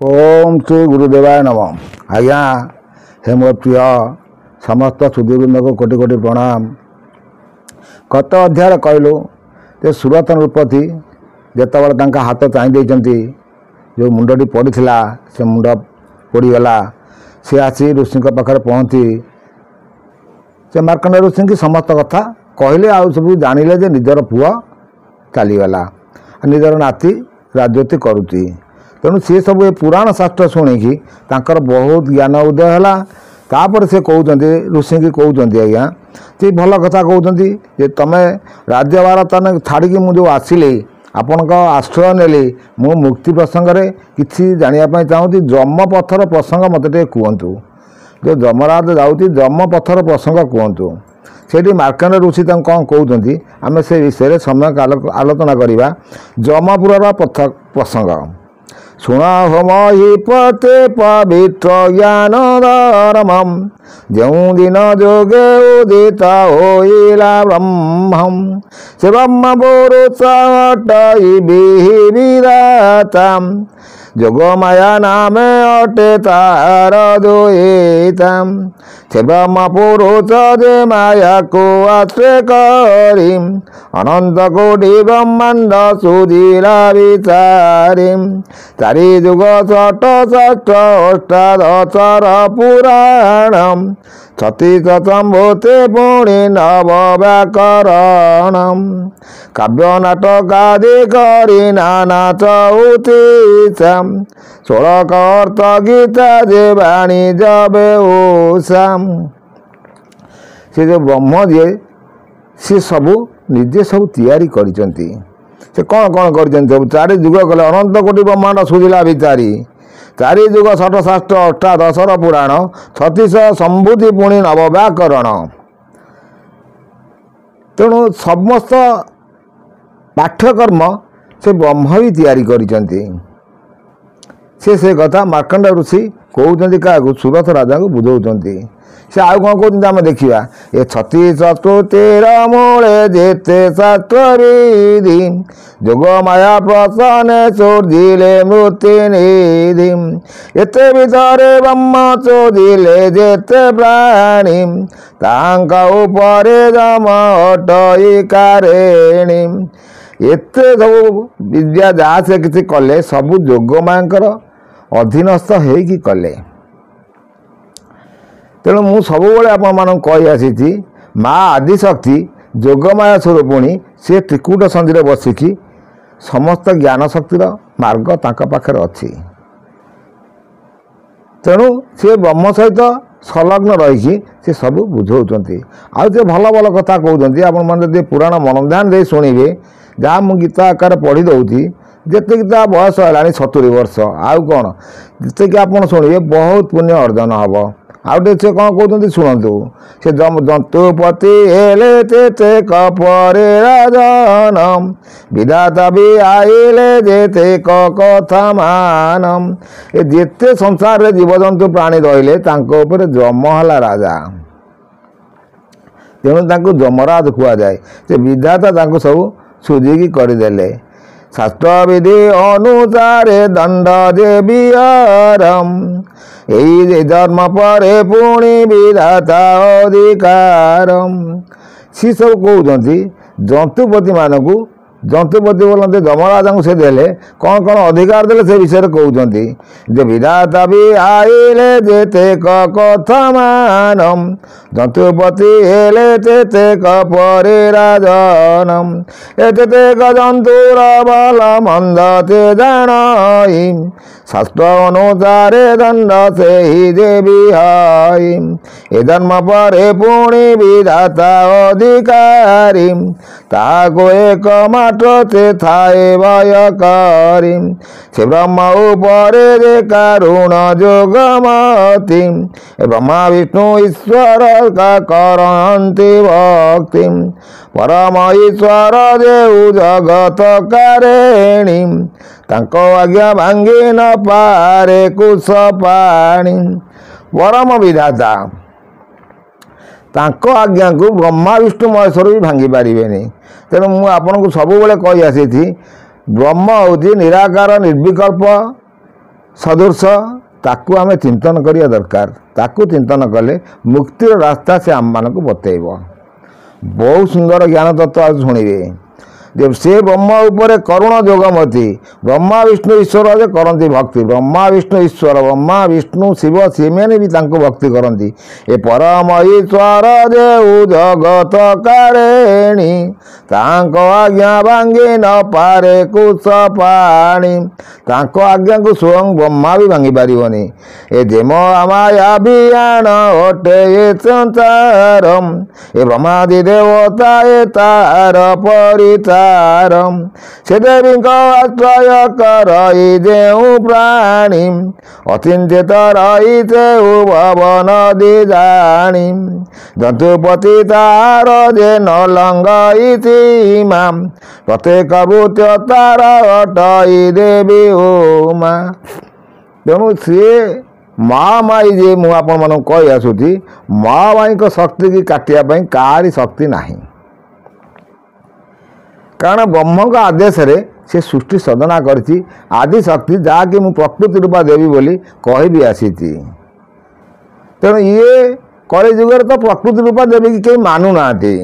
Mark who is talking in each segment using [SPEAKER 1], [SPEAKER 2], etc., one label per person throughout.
[SPEAKER 1] ओम श्री गुरुदेवाय नम। आज्ञा हे मो प्रिय समस्त सुधीवृंद को कोटि कोटि प्रणाम। गत अध्याय कहलु जे सुरत नृपति जितेबाला हाथ चाहि देइचंती जो मुंडटी पड़ीला से मुंड पोड़गला सी आसी ऋषि पाखे पहुँची से मार्कंड ऋषि की समस्त कथा कहले आ सब जानिले जे निजर पुआ चलीगला निजर नाती राजनीति करुच्ची तेणु सी सब ये पुराण शास्त्र शुणिकी बहुत ज्ञान उदय है। तापर से कहते ऋषि की कहते आज्ञा सी भल कथा कहते जे तमें राज्यभार तने छाड़ी मुझे आसिली आपण आश्रय नेली मु मुक्ति प्रसंग में किसी जानापी चाहूँगी जम पथर प्रसंग मत कहतु जो जमराज जाऊँगी जम पथर प्रसंग कहतु से मार्कंड ऋषि कौन कहते आम से विषय समय आलोचना करवा जमपुर प्रसंग शुण हो महीपते पवित्र ज्ञान धर्मम जो दिन जोगे उदित होइला ब्रह्मम से ब्रह्म पुरुष अटई विधाता जोग माया नाम अटे तार दुईताम से ब्रह्म पुरुष जे माया को आश्रय करी अनंत कोटि ब्रह्मांड सुधीरा विचारी चारि जुग षट षष्ठ अष्टादशर पुराणम छत्तीस संभूते पुणी नव व्याकरणम काव्य नाटक आदि करी नाना चौतीसाम षोलक अर्थ गीता जे वाणी जबे ओसाम से जो ब्रह्म जे सी सबू निजे सब तैयारी करिसंती से कौन कौन करिसंती सब चारि जुग कले अनंत कोटि ब्रह्मांड सुधिला विचारी चारि जुग षट शास्त्र अष्टादशर पुराण छत्तीस संभूति पुणी नव व्याकरण तेणु समस्त पाठ्यकर्म से ब्रह्म भी तैयारी करिसंती से कथा मार्कंड ऋषि कहते क्या सुरथ राजा को बुझाऊँच से आउ कौन कहते आम देखा ये छत्तीस श्रुतिर मूले जेते शास्त्र विधि जोग माया प्रसन्न सूर्जिले मृत्यु निधि एते भितरे ब्रह्म चोदिले जेते प्राणी तांक उपरे जम अटई कारेणी एते सब विद्या जहाँ से किसी कले सबू जोग मायांकर अधीनस्थ होइकी कले तेणु मु सबुबले आपण मानक कहि आसी माँ आदिशक्ति जोगमाया स्वरूपिणी सी त्रिकूट संधि बसिकी समस्त ज्ञान शक्तिर मार्ग तांका पाखरे अछि तेणु सी ब्रह्म सहित संलग्न रही से सब बुझाऊँच आउ से भल भल कथा कहते आपण मैंने पुराण मन ध्यान दे शुणवे जहाँ मु गीता आकार पढ़ी दौची जिते ता बयस है 70 वर्ष आउ कौन जिते आप शुणे बहुत पुण्य अर्जन हम आउटे से कौन कहते शुणु से जंतुपति हेले ते कपरे राजनम विधाता भी आइले जेते कथा मानम ए जेते संसार रे जीवजंतु प्राणी रहिले तांको ऊपर जम हला राजा तेणु तांको जमराज कुआ जाए से विधाता तांको सब सुझिकी करदेले शास्त्र विधि अनुसार दंड जे बिहारम यही धर्म परे पुणी विधाता अधिकारम सी सब कहते जंतुपति मानक जंतुपति बोलते जमराजा को से देले कौन कौन अधिकार देले से विषय कहते जे विधाता भी आइले जेते कथा मानम जंतुपति हेले तेते कपरे राजनम एते जंतुर बल मंद ते जानाई शास्त्र अनुसारे दंड से ही देवी हाई ए धर्म परे पुणी विधाता अधिकारी ताको एक मात्र थाए भय करी से ब्रह्म उपरे जे कारुण जोगमती ब्रह्मा विष्णु ईश्वर का करंती भक्ति परम ईश्वर देव जगत कारेणी तांको आज्ञा भांगी न पारे कुश पाणी परम विधाता तांको आज्ञा को ब्रह्मा विष्णु महेश्वर भी भांगी पारे तेणु मु आपन को सब कही आसी ब्रह्म हूँ निराकार निर्विकल्प ସଦୃଶ ତାକୁ ଆମେ ଚିନ୍ତନ କରିବା ଦରକାର। ତାକୁ ଚିନ୍ତନ କଲେ ମୁକ୍ତିର ରାସ୍ତା ସେ ଆମମାନଙ୍କୁ ବତେଇବ। ବହୁତ ସୁନ୍ଦର ଜ୍ଞାନ ତତ୍ତ୍ୱ ଆଜି ଶୁଣିବେ ଯେ ସେ ବ୍ରହ୍ମ ଉପରେ କରୁଣ ଯୋଗମତି। ବ୍ରହ୍ମା ବିଷ୍ଣୁ ଈଶ୍ୱର ଯେ କରନ୍ତି ଭକ୍ତି। ବ୍ରହ୍ମା ବିଷ୍ଣୁ ଈଶ୍ୱର, ବ୍ରହ୍ମା ବିଷ୍ଣୁ ଶିବ ସେମାନେ ବି ତାଙ୍କୁ ଭକ୍ତି କରନ୍ତି। ଏ ପରମ ଈଶ୍ୱର ଯେଉ ଜଗତ କାରେଣୀ, ତାଙ୍କ ଆଜ୍ଞା ଭାଙ୍ଗି ନ ପାରେ କୁଶ ପାଣି। ତାଙ୍କ ଆଜ୍ଞାକୁ ସ୍ୱୟଂ ବ୍ରହ୍ମା ବି ଭାଙ୍ଗି ପାରିବନି। ଏ ଯେମ ମାୟା ବିୟାଣ ଅଟେ ଏ ସଂସାର, ଏ ବ୍ରହ୍ମାଦି ଦେବତା ଏ ତାର ପରିତାର। ସେ ଦେବୀଙ୍କ ଆଶ୍ରୟ କରଇ ଯେଉଁ ପ୍ରାଣୀ, ଅଚିନ୍ତିତ ରହି ସେଉ ଭବନ ଦି ଜାଣି। ଜନ୍ତୁପତି ତାର ଯେ ନ ଲଙ୍ଗଇ ସୀମା, ପ୍ରତ୍ୟେକ ଭୂତ୍ୟ ତାର ଅଟଇ ଦେବୀ ଉମା। ତେଣୁ ସିଏ ମହାମାୟୀ ଯେ ମୁଁ ଆପଣମାନଙ୍କୁ କହି ଆସୁଛି, ମହାମାୟୀଙ୍କ ଶକ୍ତିକି କାଟିବା ପାଇଁ କାହାରି ଶକ୍ତି ନାହିଁ। କାରଣ ବ୍ରହ୍ମଙ୍କ ଆଦେଶରେ ସେ ସୃଷ୍ଟି ସାଧନା କରିଛି ଆଦିଶକ୍ତି, ଯାହାକି ମୁଁ ପ୍ରକୃତି ରୂପା ଦେବି ବୋଲି କହିବି ଆସିଛି। ତେଣୁ ଇଏ କଳି ଯୁଗରେ ତ ପ୍ରକୃତି ରୂପା ଦେବୀକି କେହି ମାନୁନାହାନ୍ତି।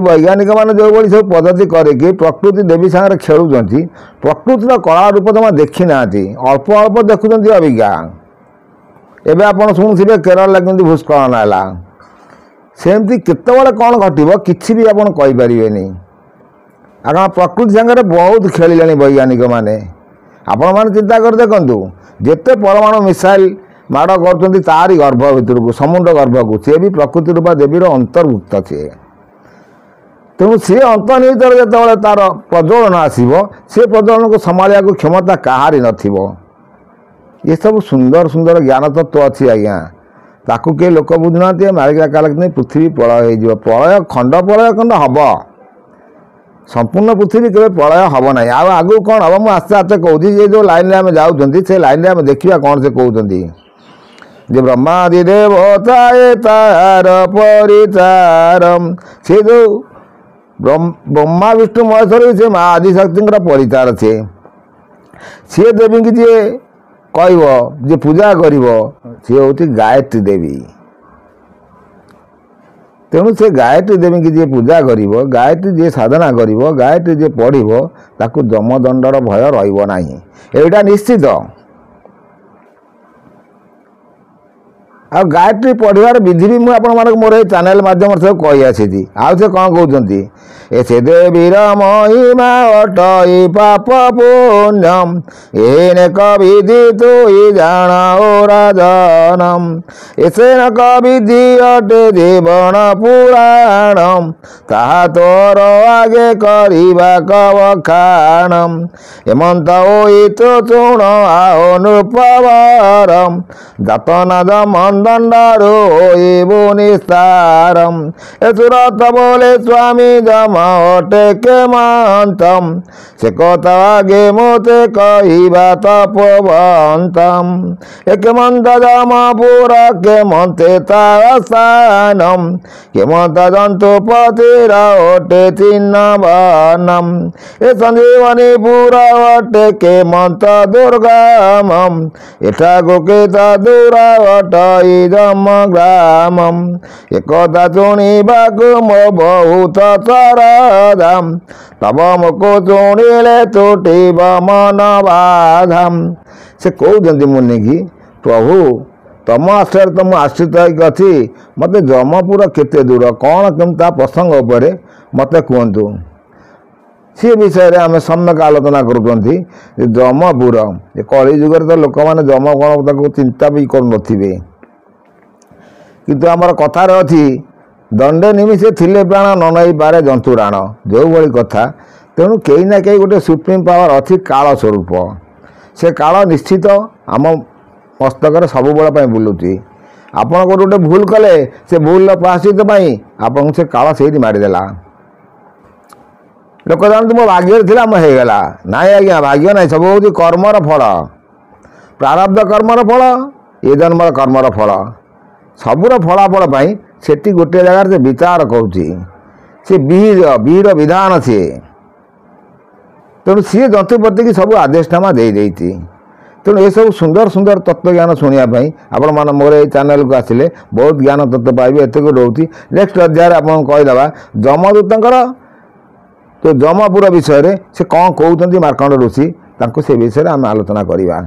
[SPEAKER 1] ବୈଜ୍ଞାନିକମାନେ ଯେଉଁଭଳି ସବୁ ପଦ୍ଧତି କରିକି ପ୍ରକୃତି ଦେବୀ ସାଙ୍ଗରେ ଖେଳୁଛନ୍ତି, ପ୍ରକୃତିର କଳା ରୂପ ଜମା ଦେଖି ନାହାନ୍ତି, ଅଳ୍ପ ଅଳ୍ପ ଦେଖୁଛନ୍ତି ଅବିକା। ଏବେ ଆପଣ ଶୁଣୁଥିବେ କେରଳରେ କେମିତି ଭୂସ୍ଖଳନ ହେଲା। ସେମିତି କେତେବେଳେ କ'ଣ ଘଟିବ କିଛି ବି ଆପଣ କହିପାରିବେନି। କାରଣ ପ୍ରକୃତି ସାଙ୍ଗରେ ବହୁତ ଖେଳିଲେଣି ବୈଜ୍ଞାନିକମାନେ। ଆପଣମାନେ ଚିନ୍ତା କରି ଦେଖନ୍ତୁ, ଯେତେ ପରମାଣୁ ମିସାଇଲ୍ ମାଡ଼ କରୁଛନ୍ତି ତାରି ଗର୍ଭ ଭିତରକୁ, ସମୁଦ୍ର ଗର୍ଭକୁ, ସିଏ ବି ପ୍ରକୃତି ରୂପା ଦେବୀର ଅନ୍ତର୍ଭୁକ୍ତ ସିଏ। ତେଣୁ ସିଏ ଅନ୍ତର୍ନିହିତରେ ଯେତେବେଳେ ତାର ପ୍ରଜ୍ୱଳନ ଆସିବ, ସେ ପ୍ରଜ୍ୱଳନକୁ ସମ୍ଭାଳିବାକୁ କ୍ଷମତା କାହାରି ନଥିବ। ଏସବୁ ସୁନ୍ଦର ସୁନ୍ଦର ଜ୍ଞାନ ତତ୍ତ୍ୱ ଅଛି ଆଜ୍ଞା, ତାକୁ କେହି ଲୋକ ବୁଝୁନାହାନ୍ତି। ମାଳିକା କାଳ କିନ୍ତୁ ପୃଥିବୀ ପ୍ରଳୟ ହେଇଯିବ। ପ୍ରଳୟ ଖଣ୍ଡ ହେବ, ସମ୍ପୂର୍ଣ୍ଣ ପୃଥିବୀ କେବେ ପ୍ରଳୟ ହେବ ନାହିଁ। ଆଉ ଆଗକୁ କ'ଣ ହେବ ମୁଁ ଆସ୍ତେ ଆସ୍ତେ କହୁଛି। ଯେ ଯେଉଁ ଲାଇନ୍ରେ ଆମେ ଯାଉଛନ୍ତି ସେ ଲାଇନ୍ରେ ଆମେ ଦେଖିବା କ'ଣ ସେ କହୁଛନ୍ତି। ଯେ ବ୍ରହ୍ମାଦି ଦେବତା ଏ ତାର ପରିତାର, ସେ ଯେଉଁ ବ୍ରହ୍ମା ବିଷ୍ଣୁ ମହେଶ୍ୱର ସେ ମା ଆଦିଶକ୍ତିଙ୍କର ପରିତାର। ସିଏ ଦେବୀକି ଯିଏ କହିବ, ଯିଏ ପୂଜା କରିବ, ସିଏ ହେଉଛି ଗାୟତ୍ରୀ ଦେବୀ। ତେଣୁ ସେ ଗାୟତ୍ରୀ ଦେବୀକି ଯିଏ ପୂଜା କରିବ, ଗାୟତ୍ରୀ ଯିଏ ସାଧନା କରିବ, ଗାୟତ୍ରୀ ଯିଏ ପଢ଼ିବ, ତାକୁ ଯମଦଣ୍ଡର ଭୟ ରହିବ ନାହିଁ, ଏଇଟା ନିଶ୍ଚିତ। ଆଉ ଗାୟତ୍ରୀ ପଢ଼ିବାର ବିଧି ବି ମୁଁ ଆପଣମାନଙ୍କୁ ମୋର ଏଇ ଚ୍ୟାନେଲ ମାଧ୍ୟମରେ ସବୁ କହି ଆସିଛି। ଆଉ ସେ କ'ଣ କହୁଛନ୍ତି, ଏ ସେ ଦେବୀର ମହିମା ଅଟଇ ପାପ ପୁଣ୍ୟମ୍, ଏନେକ ବିଧି ତୁଇ ଜାଣ ଓ ରାଜନମ୍। ଏ ସେନକ ବିଧି ଅଟେ ଜୀବନ ପୁରାଣମ୍, ତାହା ତୋର ଆଗେ କରିବା କବଖାଣମ୍। ଏମନ୍ତ ହୋଇ ତୁ ଶୁଣ ଆଉ ନୃପବରମ୍, ଯାତନା ଦଣ୍ଡରୁ ହୋଇବୁ ନିସ୍ତାରମ୍। ଏ ସୁରତ ବୋଲେ ସ୍ୱାମୀ ଯମ ଅଟେ କେମନ୍ତମ୍, ସେ କଥା ଆଗେ ମୋତେ କହିବା ତପୋବନ୍ତମ୍। ଏ କେମନ୍ତ ଯମପୁର କେମନ୍ତେ ତାର ସ୍ଥାନମ୍, କେମନ୍ତ ଜନ୍ତୁପତିର ଅଟେ ଚିହ୍ନବନମ୍। ଏ ସଞ୍ଜୀବନୀ ପୁର ଅଟେ କେମନ୍ତ ଦୁର୍ଗମମ୍, ଏଠାକୁ କେତ ଦୂର ଅଟଇ ଯମ ଗ୍ରାମମ୍। ଏକଥା ଶୁଣିବାକୁ ମୋ ବହୁତ ସରଧାମ୍, ତବ ମୁକୁ ଶୁଣିଲେ ତୁଟିବ ମନ ବାଧାମ୍। ସେ କହୁଛନ୍ତି ମୁନିକି, ପ୍ରଭୁ ତମ ଆଶ୍ରୟରେ ତ ମୁଁ ଆଶ୍ରିତ ହେଇକି ଅଛି, ମୋତେ ଯମପୁର କେତେ ଦୂର, କ'ଣ କେମିତି ତା ପ୍ରସଙ୍ଗ ଉପରେ ମୋତେ କୁହନ୍ତୁ। ସେ ବିଷୟରେ ଆମେ ସମ୍ୟକ ଆଲୋଚନା କରୁଛନ୍ତି। ଯମପୁର ଏ କଳି ଯୁଗରେ ତ ଲୋକମାନେ ଯମ କ'ଣ ତାକୁ ଚିନ୍ତା ବି କରୁନଥିବେ। କିନ୍ତୁ ଆମର କଥାରେ ଅଛି, ଦଣ୍ଡେ ନିମିଷେ ଥିଲେ ପ୍ରାଣ ନ ନେଇପାରେ ଜନ୍ତୁରାଣ, ଯେଉଁଭଳି କଥା। ତେଣୁ କେହି ନା କେହି ଗୋଟେ ସୁପ୍ରିମ୍ ପାୱାର ଅଛି, କାଳ ସ୍ୱରୂପ। ସେ କାଳ ନିଶ୍ଚିତ ଆମ ମସ୍ତକରେ ସବୁବେଳ ପାଇଁ ବୁଲୁଛି। ଆପଣ ଗୋଟେ ଭୁଲ କଲେ, ସେ ଭୁଲର ପ୍ରାୟଶ୍ଚିତ ପାଇଁ ଆପଣଙ୍କୁ ସେ କାଳ ସେଇଠି ମାରିଦେଲା। ଲୋକ ଜାଣନ୍ତି ମୋ ଭାଗ୍ୟରେ ଥିଲା ମୁଁ ହେଇଗଲା। ନାଇଁ ଆଜ୍ଞା, ଭାଗ୍ୟ ନାହିଁ, ସବୁ ହେଉଛି କର୍ମର ଫଳ, ପ୍ରାରବ୍ଧ କର୍ମର ଫଳ, ଏ ଜନ୍ମର କର୍ମର ଫଳ। ସବୁର ଫଳାଫଳ ପାଇଁ ସେଠି ଗୋଟିଏ ଜାଗାରେ ସେ ବିଚାର କରୁଛି। ସେ ବିହିର ବିଧାନ ସିଏ। ତେଣୁ ସିଏ ଯନ୍ତୁପତିକି ସବୁ ଆଦେଶନାମା ଦେଇଦେଇଛି। तेणु ये सब सुंदर सुंदर तत्व ज्ञान शुणापी आपण मैंने मोर ये चैनल को आसिले बहुत ज्ञान तत्व पाइबे एत रोचे। नेक्स्ट अध्याय आप कहीदेवा जमदूतर तो जमपुर विषय से कौन कहते मार्कंड ऋषि से विषय आम आलोचना करवा।